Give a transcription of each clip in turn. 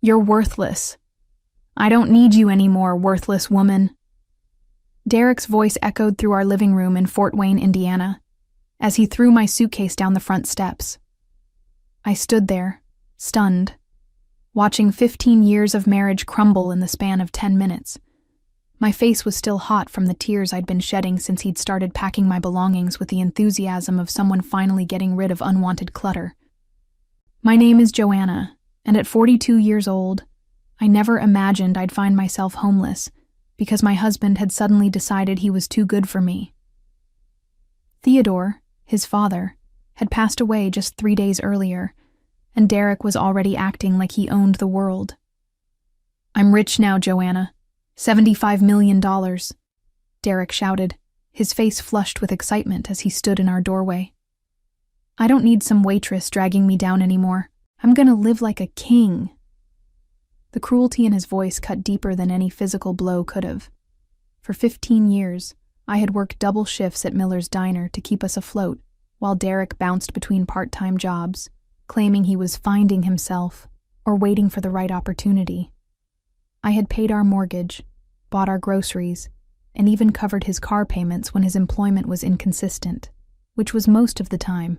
You're worthless. I don't need you anymore, worthless woman. Derek's voice echoed through our living room in Fort Wayne, Indiana, as he threw my suitcase down the front steps. I stood there, stunned, watching 15 years of marriage crumble in the span of 10 minutes. My face was still hot from the tears I'd been shedding since he'd started packing my belongings with the enthusiasm of someone finally getting rid of unwanted clutter. My name is Joanna, and at 42 years old, I never imagined I'd find myself homeless because my husband had suddenly decided he was too good for me. Theodore, his father, had passed away just 3 days earlier, and Derek was already acting like he owned the world. I'm rich now, Joanna. $75 million, Derek shouted, his face flushed with excitement as he stood in our doorway. I don't need some waitress dragging me down anymore. I'm gonna live like a king. The cruelty in his voice cut deeper than any physical blow could have. For 15 years, I had worked double shifts at Miller's Diner to keep us afloat, while Derek bounced between part-time jobs, claiming he was finding himself or waiting for the right opportunity. I had paid our mortgage, bought our groceries, and even covered his car payments when his employment was inconsistent, which was most of the time.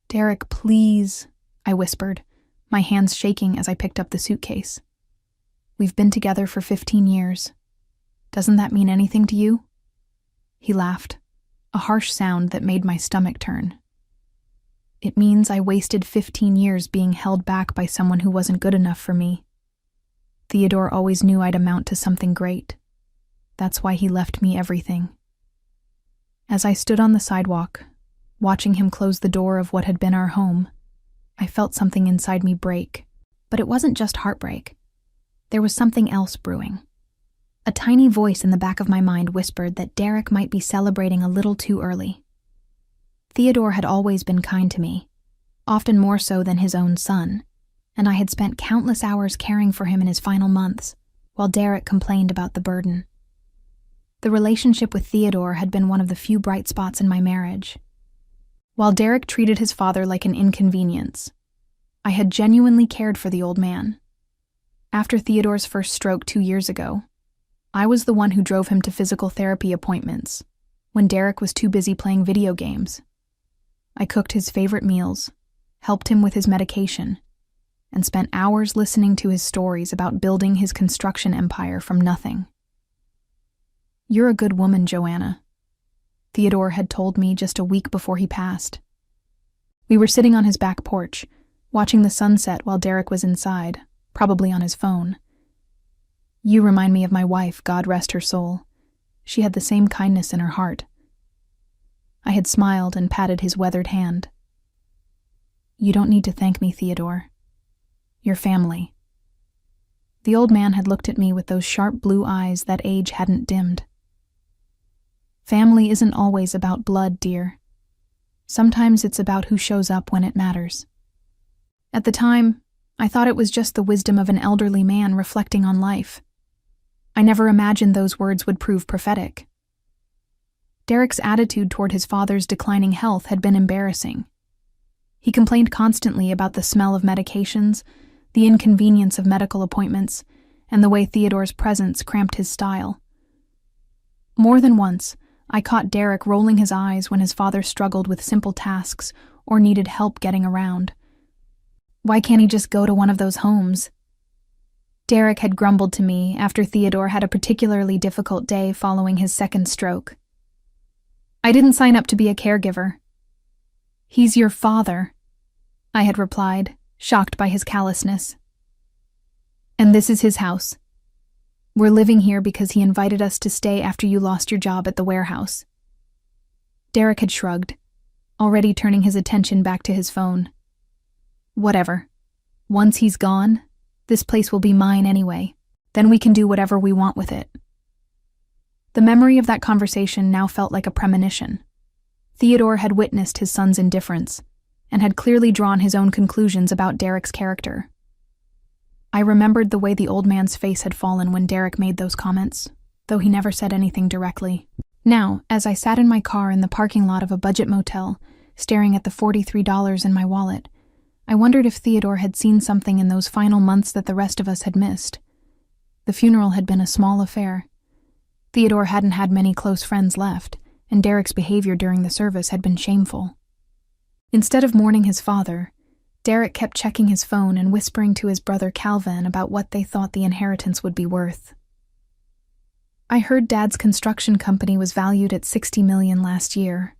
Derek, please, I whispered, my hands shaking as I picked up the suitcase. We've been together for 15 years. Doesn't that mean anything to you? He laughed, a harsh sound that made my stomach turn. It means I wasted 15 years being held back by someone who wasn't good enough for me. Theodore always knew I'd amount to something great. That's why he left me everything. As I stood on the sidewalk, watching him close the door of what had been our home, I felt something inside me break. But it wasn't just heartbreak. There was something else brewing. A tiny voice in the back of my mind whispered that Derek might be celebrating a little too early. Theodore had always been kind to me, often more so than his own son, and I had spent countless hours caring for him in his final months, while Derek complained about the burden. The relationship with Theodore had been one of the few bright spots in my marriage. While Derek treated his father like an inconvenience, I had genuinely cared for the old man. After Theodore's first stroke 2 years ago, I was the one who drove him to physical therapy appointments when Derek was too busy playing video games. I cooked his favorite meals, helped him with his medication, and spent hours listening to his stories about building his construction empire from nothing. You're a good woman, Joanna, Theodore had told me just a week before he passed. We were sitting on his back porch, watching the sunset while Derek was inside, probably on his phone. You remind me of my wife, God rest her soul. She had the same kindness in her heart. I had smiled and patted his weathered hand. You don't need to thank me, Theodore. Your family. The old man had looked at me with those sharp blue eyes that age hadn't dimmed. Family isn't always about blood, dear. Sometimes it's about who shows up when it matters. At the time, I thought it was just the wisdom of an elderly man reflecting on life. I never imagined those words would prove prophetic. Derek's attitude toward his father's declining health had been embarrassing. He complained constantly about the smell of medications, the inconvenience of medical appointments, and the way Theodore's presence cramped his style. More than once, I caught Derek rolling his eyes when his father struggled with simple tasks or needed help getting around. Why can't he just go to one of those homes? Derek had grumbled to me after Theodore had a particularly difficult day following his second stroke. I didn't sign up to be a caregiver. He's your father, I had replied, shocked by his callousness. And this is his house. We're living here because he invited us to stay after you lost your job at the warehouse. Derek had shrugged, already turning his attention back to his phone. Whatever. Once he's gone, this place will be mine anyway. Then we can do whatever we want with it. The memory of that conversation now felt like a premonition. Theodore had witnessed his son's indifference and had clearly drawn his own conclusions about Derek's character. I remembered the way the old man's face had fallen when Derek made those comments, though he never said anything directly. Now, as I sat in my car in the parking lot of a budget motel, staring at the $43 in my wallet, I wondered if Theodore had seen something in those final months that the rest of us had missed. The funeral had been a small affair. Theodore hadn't had many close friends left, and Derek's behavior during the service had been shameful. Instead of mourning his father, Derek kept checking his phone and whispering to his brother Calvin about what they thought the inheritance would be worth. I heard Dad's construction company was valued at $60 million last year,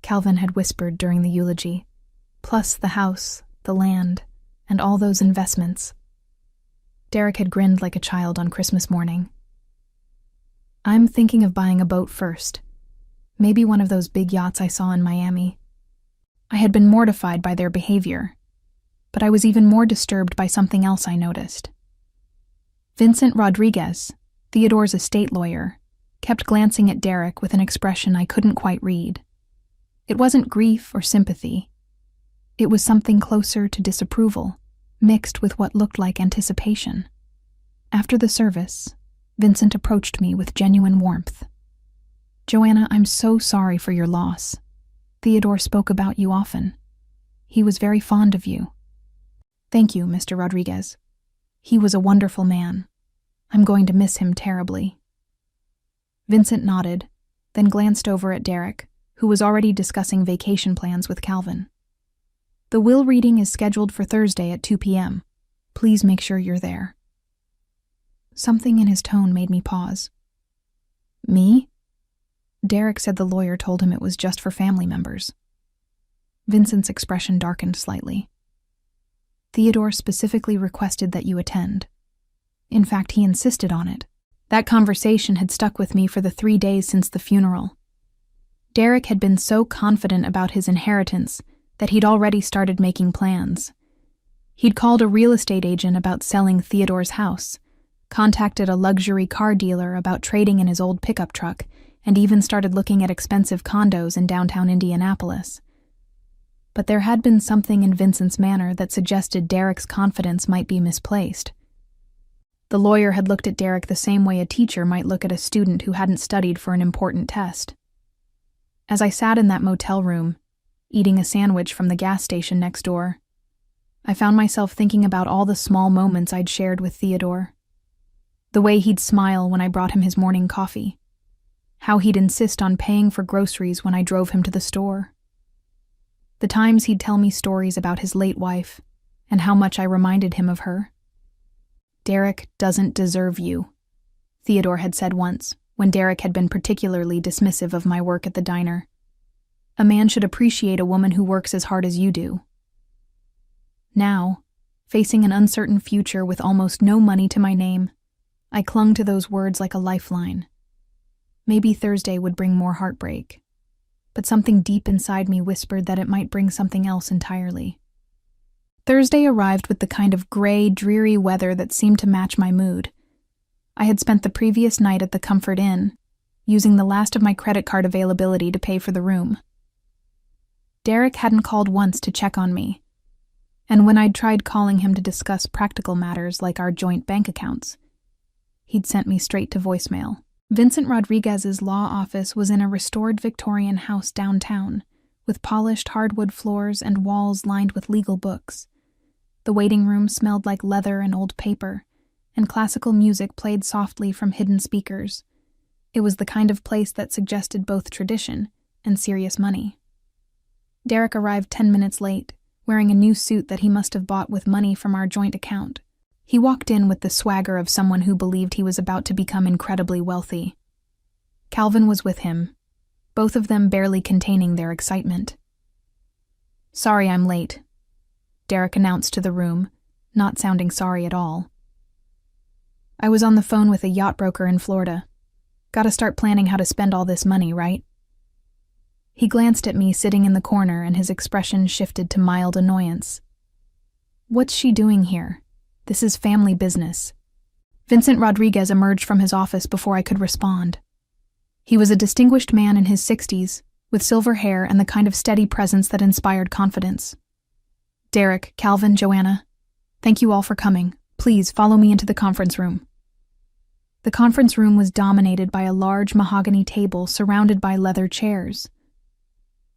Calvin had whispered during the eulogy, plus the house, the land, and all those investments. Derek had grinned like a child on Christmas morning. I'm thinking of buying a boat first. Maybe one of those big yachts I saw in Miami. I had been mortified by their behavior, but I was even more disturbed by something else I noticed. Vincent Rodriguez, Theodore's estate lawyer, kept glancing at Derek with an expression I couldn't quite read. It wasn't grief or sympathy. It was something closer to disapproval, mixed with what looked like anticipation. After the service, Vincent approached me with genuine warmth. Joanna, I'm so sorry for your loss. Theodore spoke about you often. He was very fond of you. Thank you, Mr. Rodriguez. He was a wonderful man. I'm going to miss him terribly. Vincent nodded, then glanced over at Derek, who was already discussing vacation plans with Calvin. The will reading is scheduled for Thursday at 2 p.m. Please make sure you're there. Something in his tone made me pause. Me? Derek said the lawyer told him it was just for family members. Vincent's expression darkened slightly. Theodore specifically requested that you attend. In fact, he insisted on it. That conversation had stuck with me for the 3 days since the funeral. Derek had been so confident about his inheritance that he'd already started making plans. He'd called a real estate agent about selling Theodore's house, contacted a luxury car dealer about trading in his old pickup truck, and even started looking at expensive condos in downtown Indianapolis. But there had been something in Vincent's manner that suggested Derek's confidence might be misplaced. The lawyer had looked at Derek the same way a teacher might look at a student who hadn't studied for an important test. As I sat in that motel room, eating a sandwich from the gas station next door, I found myself thinking about all the small moments I'd shared with Theodore. The way he'd smile when I brought him his morning coffee. How he'd insist on paying for groceries when I drove him to the store. The times he'd tell me stories about his late wife and how much I reminded him of her. Derek doesn't deserve you, Theodore had said once, when Derek had been particularly dismissive of my work at the diner. A man should appreciate a woman who works as hard as you do. Now, facing an uncertain future with almost no money to my name, I clung to those words like a lifeline. Maybe Thursday would bring more heartbreak, but something deep inside me whispered that it might bring something else entirely. Thursday arrived with the kind of gray, dreary weather that seemed to match my mood. I had spent the previous night at the Comfort Inn, using the last of my credit card availability to pay for the room. Derek hadn't called once to check on me, and when I'd tried calling him to discuss practical matters like our joint bank accounts, he'd sent me straight to voicemail. Vincent Rodriguez's law office was in a restored Victorian house downtown, with polished hardwood floors and walls lined with legal books. The waiting room smelled like leather and old paper, and classical music played softly from hidden speakers. It was the kind of place that suggested both tradition and serious money. Derek arrived 10 minutes late, wearing a new suit that he must have bought with money from our joint account. He walked in with the swagger of someone who believed he was about to become incredibly wealthy. Calvin was with him, both of them barely containing their excitement. "Sorry I'm late," Derek announced to the room, not sounding sorry at all. "I was on the phone with a yacht broker in Florida. Gotta start planning how to spend all this money, right?" He glanced at me sitting in the corner and his expression shifted to mild annoyance. "What's she doing here? This is family business." Vincent Rodriguez emerged from his office before I could respond. He was a distinguished man in his 60s, with silver hair and the kind of steady presence that inspired confidence. "Derek, Calvin, Joanna, thank you all for coming. Please follow me into the conference room." The conference room was dominated by a large mahogany table surrounded by leather chairs.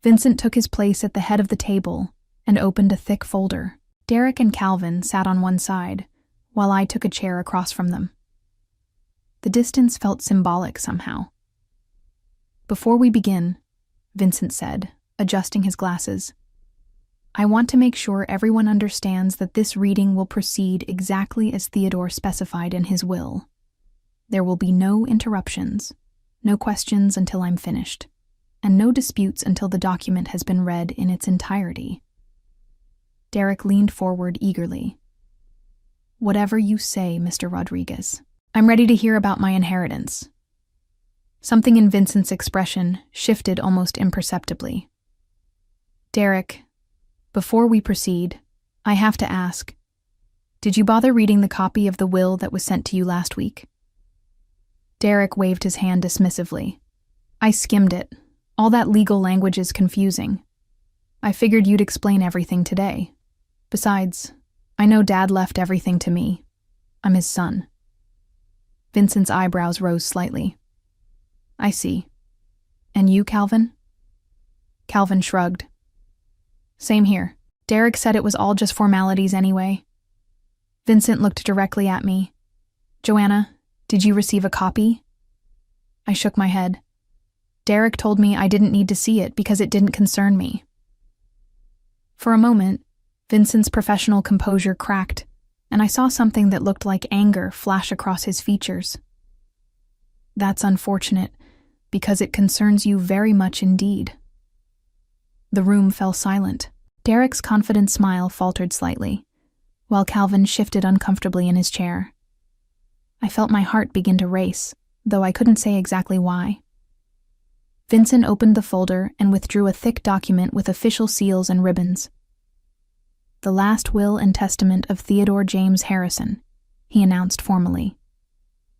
Vincent took his place at the head of the table, and opened a thick folder. Derek and Calvin sat on one side, while I took a chair across from them. The distance felt symbolic somehow. "Before we begin," Vincent said, adjusting his glasses, "I want to make sure everyone understands that this reading will proceed exactly as Theodore specified in his will. There will be no interruptions, no questions until I'm finished, and no disputes until the document has been read in its entirety." Derek leaned forward eagerly. "Whatever you say, Mr. Rodriguez. I'm ready to hear about my inheritance." Something in Vincent's expression shifted almost imperceptibly. "Derek, before we proceed, I have to ask, did you bother reading the copy of the will that was sent to you last week?" Derek waved his hand dismissively. "I skimmed it. All that legal language is confusing. I figured you'd explain everything today. Besides, I know Dad left everything to me. I'm his son." Vincent's eyebrows rose slightly. "I see. And you, Calvin?" Calvin shrugged. "Same here. Derek said it was all just formalities anyway." Vincent looked directly at me. "Joanna, did you receive a copy?" I shook my head. Derek told me I didn't need to see it because it didn't concern me. For a moment, Vincent's professional composure cracked, and I saw something that looked like anger flash across his features. "That's unfortunate, because it concerns you very much indeed." The room fell silent. Derek's confident smile faltered slightly, while Calvin shifted uncomfortably in his chair. I felt my heart begin to race, though I couldn't say exactly why. Vincent opened the folder and withdrew a thick document with official seals and ribbons. "The last will and testament of Theodore James Harrison," he announced formally.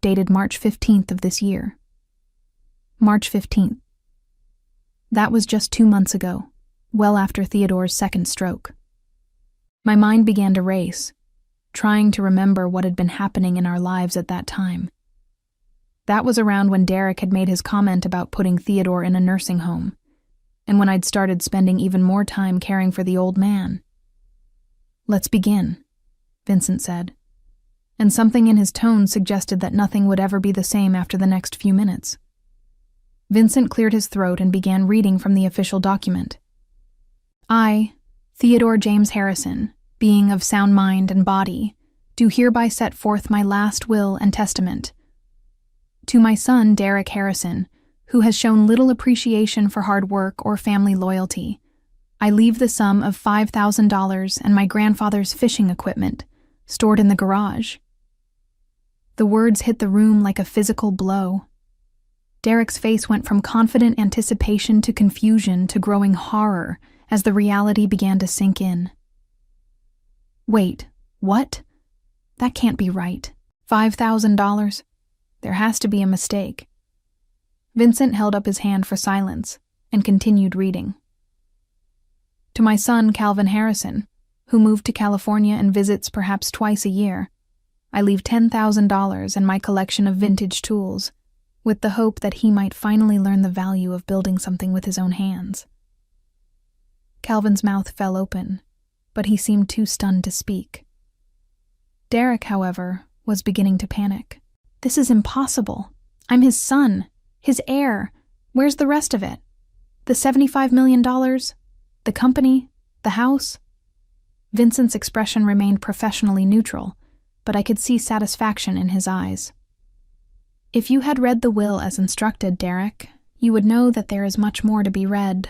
"Dated March 15th of this year." March 15th. That was just 2 months ago, well after Theodore's second stroke. My mind began to race, trying to remember what had been happening in our lives at that time. That was around when Derek had made his comment about putting Theodore in a nursing home, and when I'd started spending even more time caring for the old man. "Let's begin," Vincent said, and something in his tone suggested that nothing would ever be the same after the next few minutes. Vincent cleared his throat and began reading from the official document. "I, Theodore James Harrison, being of sound mind and body, do hereby set forth my last will and testament. To my son, Derek Harrison, who has shown little appreciation for hard work or family loyalty, I leave the sum of $5,000 and my grandfather's fishing equipment, stored in the garage." The words hit the room like a physical blow. Derek's face went from confident anticipation to confusion to growing horror as the reality began to sink in. "Wait, what? That can't be right. $5,000? There has to be a mistake." Vincent held up his hand for silence and continued reading. "To my son, Calvin Harrison, who moved to California and visits perhaps twice a year, I leave $10,000 and my collection of vintage tools, with the hope that he might finally learn the value of building something with his own hands." Calvin's mouth fell open, but he seemed too stunned to speak. Derek, however, was beginning to panic. "This is impossible. I'm his son, his heir. Where's the rest of it? The $75 million? The company? The house?" Vincent's expression remained professionally neutral, but I could see satisfaction in his eyes. "If you had read the will as instructed, Derek, you would know that there is much more to be read.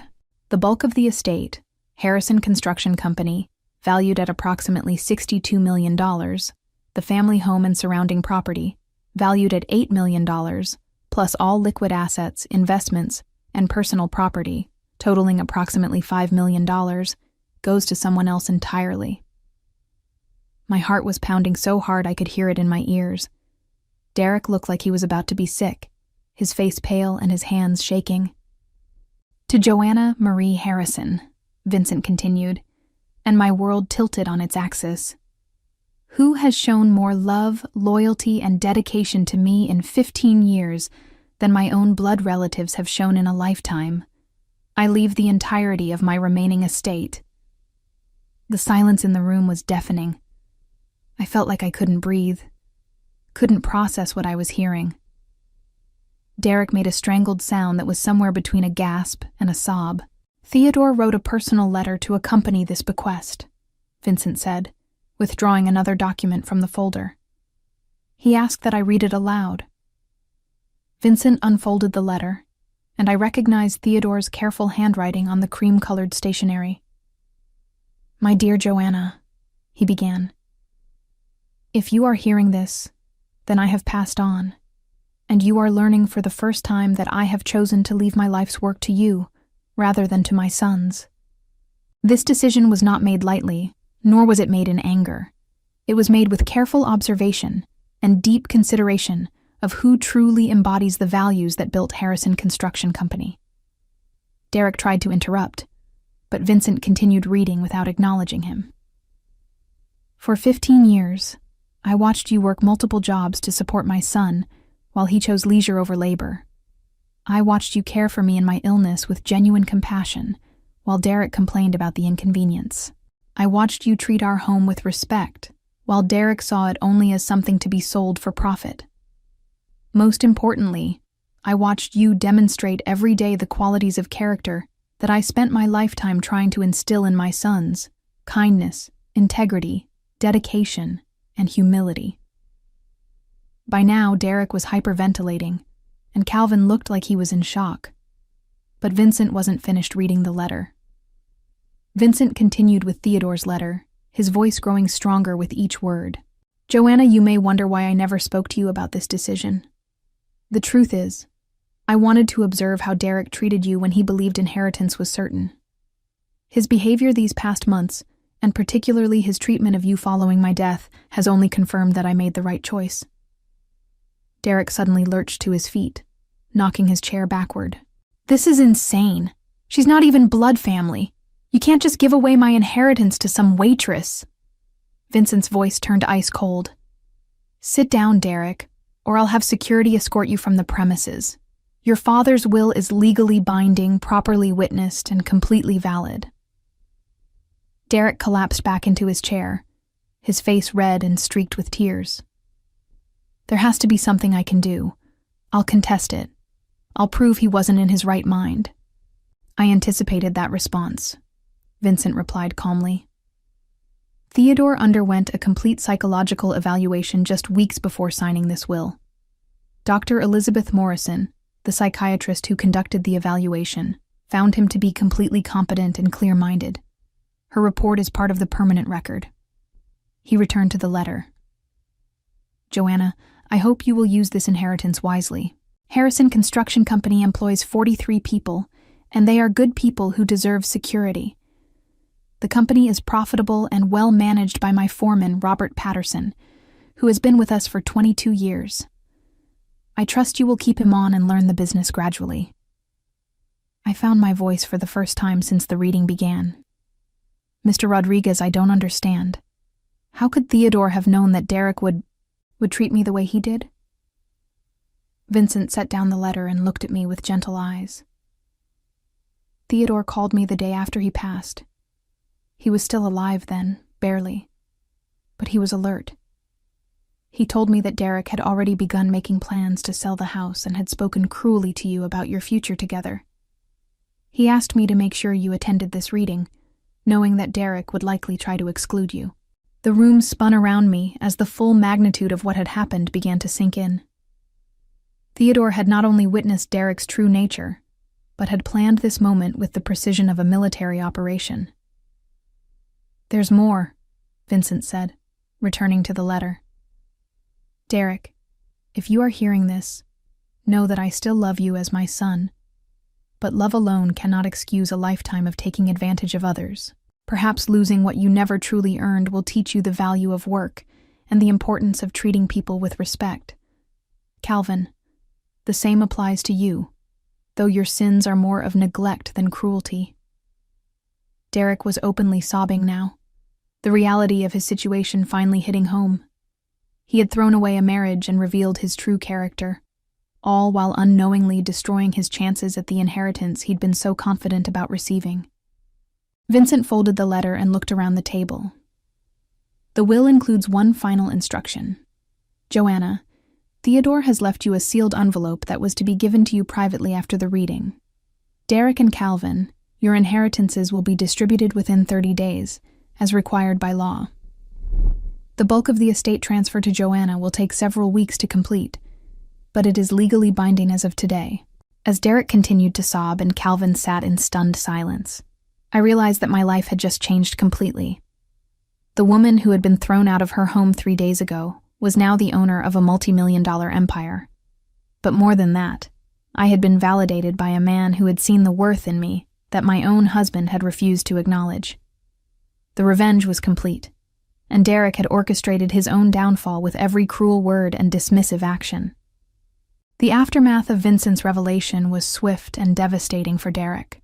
The bulk of the estate, Harrison Construction Company, valued at approximately $62 million, the family home and surrounding property, valued at $8 million, plus all liquid assets, investments, and personal property, totaling approximately $5 million, goes to someone else entirely." My heart was pounding so hard I could hear it in my ears. Derek looked like he was about to be sick, his face pale and his hands shaking. "To Joanna Marie Harrison," Vincent continued, and my world tilted on its axis. "Who has shown more love, loyalty, and dedication to me in 15 years than my own blood relatives have shown in a lifetime? I leave the entirety of my remaining estate." The silence in the room was deafening. I felt like I couldn't breathe, couldn't process what I was hearing. Derek made a strangled sound that was somewhere between a gasp and a sob. Theodore wrote a personal letter to accompany this bequest, Vincent said, withdrawing another document from the folder. He asked that I read it aloud. Vincent unfolded the letter, and I recognized Theodore's careful handwriting on the cream-colored stationery. "My dear Joanna," he began, "if you are hearing this, then I have passed on, and you are learning for the first time that I have chosen to leave my life's work to you, rather than to my sons. This decision was not made lightly, nor was it made in anger. It was made with careful observation and deep consideration of who truly embodies the values that built Harrison Construction Company." Derek tried to interrupt, but Vincent continued reading without acknowledging him. "For 15 years, I watched you work multiple jobs to support my son while he chose leisure over labor. I watched you care for me in my illness with genuine compassion while Derek complained about the inconvenience. I watched you treat our home with respect while Derek saw it only as something to be sold for profit. Most importantly, I watched you demonstrate every day the qualities of character that I spent my lifetime trying to instill in my sons: kindness, integrity, dedication, and humility." By now, Derek was hyperventilating, and Calvin looked like he was in shock. But Vincent wasn't finished reading the letter. Vincent continued with Theodore's letter, his voice growing stronger with each word. "Joanna, you may wonder why I never spoke to you about this decision. The truth is, I wanted to observe how Derek treated you when he believed inheritance was certain. His behavior these past months, and particularly his treatment of you following my death, has only confirmed that I made the right choice." Derek suddenly lurched to his feet, knocking his chair backward. "This is insane. She's not even blood family. You can't just give away my inheritance to some waitress." Vincent's voice turned ice cold. "Sit down, Derek, or I'll have security escort you from the premises. Your father's will is legally binding, properly witnessed, and completely valid." Derek collapsed back into his chair, his face red and streaked with tears. "There has to be something I can do. I'll contest it. I'll prove he wasn't in his right mind." "I anticipated that response," Vincent replied calmly. Theodore underwent a complete psychological evaluation just weeks before signing this will. Dr. Elizabeth Morrison, the psychiatrist who conducted the evaluation, found him to be completely competent and clear-minded. Her report is part of the permanent record. He returned to the letter. "Joanna, I hope you will use this inheritance wisely. Harrison Construction Company employs 43 people, and they are good people who deserve security. The company is profitable and well managed by my foreman, Robert Patterson, who has been with us for 22 years. I trust you will keep him on and learn the business gradually." I found my voice for the first time since the reading began. "Mr. Rodriguez, I don't understand. How could Theodore have known that Derek would treat me the way he did?" Vincent set down the letter and looked at me with gentle eyes. "Theodore called me the day after he passed. He was still alive then, barely, but he was alert. He told me that Derek had already begun making plans to sell the house and had spoken cruelly to you about your future together. He asked me to make sure you attended this reading, knowing that Derek would likely try to exclude you." The room spun around me as the full magnitude of what had happened began to sink in. Theodore had not only witnessed Derek's true nature, but had planned this moment with the precision of a military operation. "There's more," Vincent said, returning to the letter. "Derek, if you are hearing this, know that I still love you as my son, but love alone cannot excuse a lifetime of taking advantage of others. Perhaps losing what you never truly earned will teach you the value of work and the importance of treating people with respect. Calvin, the same applies to you, though your sins are more of neglect than cruelty." Derek was openly sobbing now, the reality of his situation finally hitting home. He had thrown away a marriage and revealed his true character, all while unknowingly destroying his chances at the inheritance he'd been so confident about receiving. Vincent folded the letter and looked around the table. The will includes one final instruction. Joanna, Theodore has left you a sealed envelope that was to be given to you privately after the reading. Derek and Calvin, your inheritances will be distributed within 30 days, as required by law. The bulk of the estate transfer to Joanna will take several weeks to complete, but it is legally binding as of today. As Derek continued to sob and Calvin sat in stunned silence, I realized that my life had just changed completely. The woman who had been thrown out of her home 3 days ago was now the owner of a multi-million-dollar empire. But more than that, I had been validated by a man who had seen the worth in me that my own husband had refused to acknowledge. The revenge was complete, and Derek had orchestrated his own downfall with every cruel word and dismissive action. The aftermath of Vincent's revelation was swift and devastating for Derek.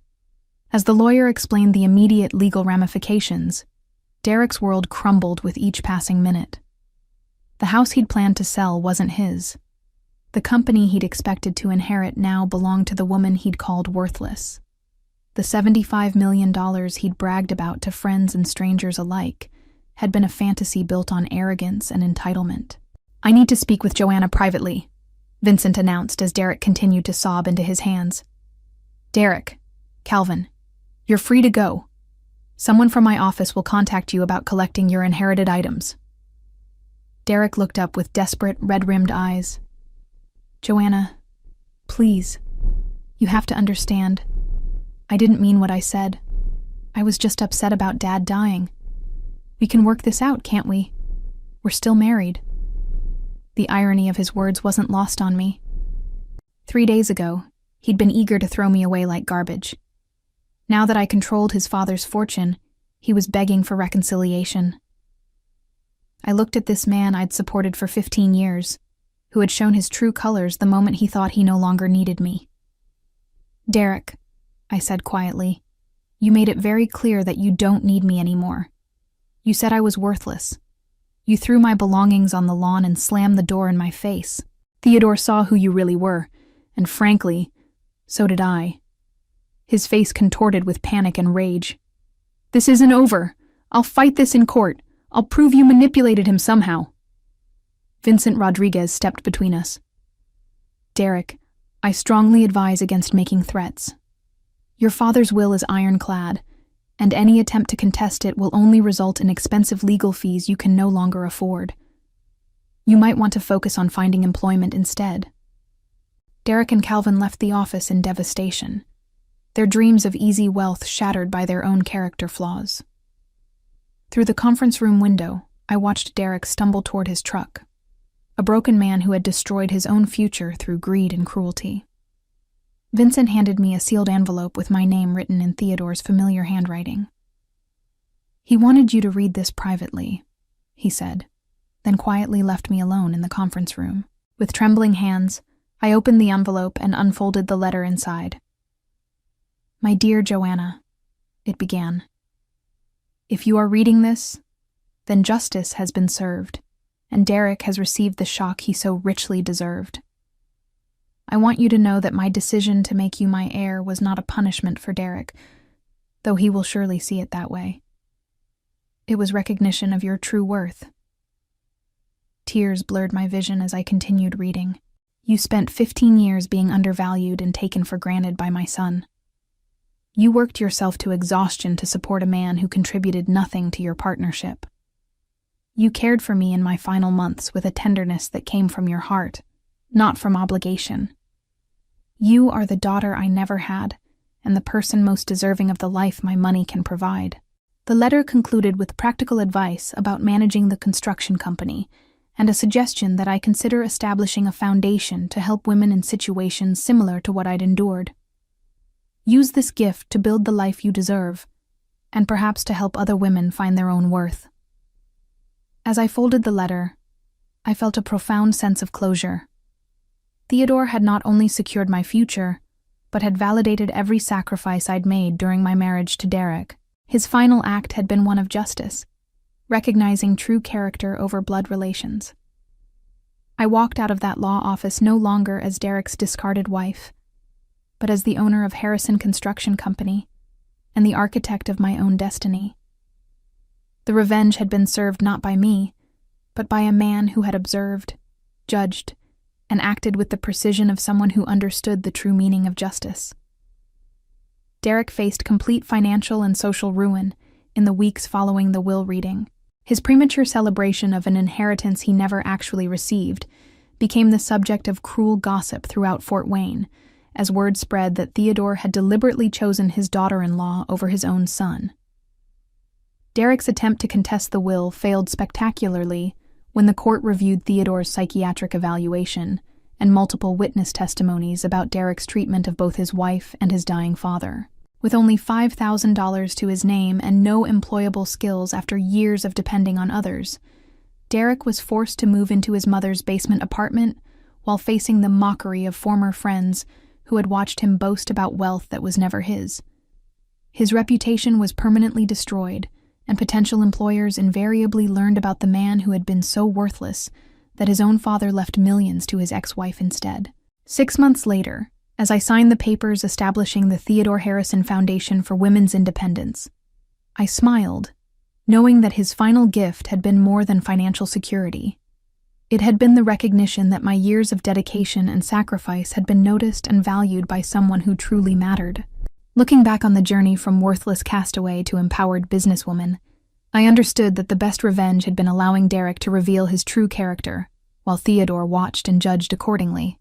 As the lawyer explained the immediate legal ramifications, Derek's world crumbled with each passing minute. The house he'd planned to sell wasn't his. The company he'd expected to inherit now belonged to the woman he'd called worthless. The $75 million he'd bragged about to friends and strangers alike had been a fantasy built on arrogance and entitlement. "I need to speak with Joanna privately," Vincent announced as Derek continued to sob into his hands. "Derek, Calvin, you're free to go. Someone from my office will contact you about collecting your inherited items." Derek looked up with desperate, red-rimmed eyes. "Joanna, please, you have to understand. I didn't mean what I said. I was just upset about Dad dying. We can work this out, can't we? We're still married." The irony of his words wasn't lost on me. 3 days ago, he'd been eager to throw me away like garbage. Now that I controlled his father's fortune, he was begging for reconciliation. I looked at this man I'd supported for 15 years, who had shown his true colors the moment he thought he no longer needed me. "Derek," I said quietly, "you made it very clear that you don't need me anymore. You said I was worthless. You threw my belongings on the lawn and slammed the door in my face. Theodore saw who you really were, and frankly, so did I." His face contorted with panic and rage. "This isn't over. I'll fight this in court. I'll prove you manipulated him somehow." Vincent Rodriguez stepped between us. "Derek, I strongly advise against making threats. Your father's will is ironclad, and any attempt to contest it will only result in expensive legal fees you can no longer afford. You might want to focus on finding employment instead." Derek and Calvin left the office in devastation, their dreams of easy wealth shattered by their own character flaws. Through the conference room window, I watched Derek stumble toward his truck, a broken man who had destroyed his own future through greed and cruelty. Vincent handed me a sealed envelope with my name written in Theodore's familiar handwriting. "He wanted you to read this privately," he said, then quietly left me alone in the conference room. With trembling hands, I opened the envelope and unfolded the letter inside. "My dear Joanna," it began, "if you are reading this, then justice has been served, and Derek has received the shock he so richly deserved. I want you to know that my decision to make you my heir was not a punishment for Derek, though he will surely see it that way. It was recognition of your true worth." Tears blurred my vision as I continued reading. "You spent 15 years being undervalued and taken for granted by my son. You worked yourself to exhaustion to support a man who contributed nothing to your partnership. You cared for me in my final months with a tenderness that came from your heart, not from obligation. You are the daughter I never had, and the person most deserving of the life my money can provide." The letter concluded with practical advice about managing the construction company, and a suggestion that I consider establishing a foundation to help women in situations similar to what I'd endured. Use this gift to build the life you deserve, and perhaps to help other women find their own worth. As I folded the letter, I felt a profound sense of closure. Theodore had not only secured my future, but had validated every sacrifice I'd made during my marriage to Derek. His final act had been one of justice, recognizing true character over blood relations. I walked out of that law office no longer as Derek's discarded wife, but as the owner of Harrison Construction Company, and the architect of my own destiny. The revenge had been served not by me, but by a man who had observed, judged, and acted with the precision of someone who understood the true meaning of justice. Derek faced complete financial and social ruin in the weeks following the will reading. His premature celebration of an inheritance he never actually received became the subject of cruel gossip throughout Fort Wayne, as word spread that Theodore had deliberately chosen his daughter-in-law over his own son. Derek's attempt to contest the will failed spectacularly when the court reviewed Theodore's psychiatric evaluation and multiple witness testimonies about Derek's treatment of both his wife and his dying father. With only $5,000 to his name and no employable skills after years of depending on others, Derek was forced to move into his mother's basement apartment while facing the mockery of former friends who had watched him boast about wealth that was never his. His reputation was permanently destroyed, and potential employers invariably learned about the man who had been so worthless that his own father left millions to his ex-wife instead. 6 months later, as I signed the papers establishing the Theodore Harrison Foundation for Women's Independence, I smiled, knowing that his final gift had been more than financial security. It had been the recognition that my years of dedication and sacrifice had been noticed and valued by someone who truly mattered. Looking back on the journey from worthless castaway to empowered businesswoman, I understood that the best revenge had been allowing Derek to reveal his true character, while Theodore watched and judged accordingly.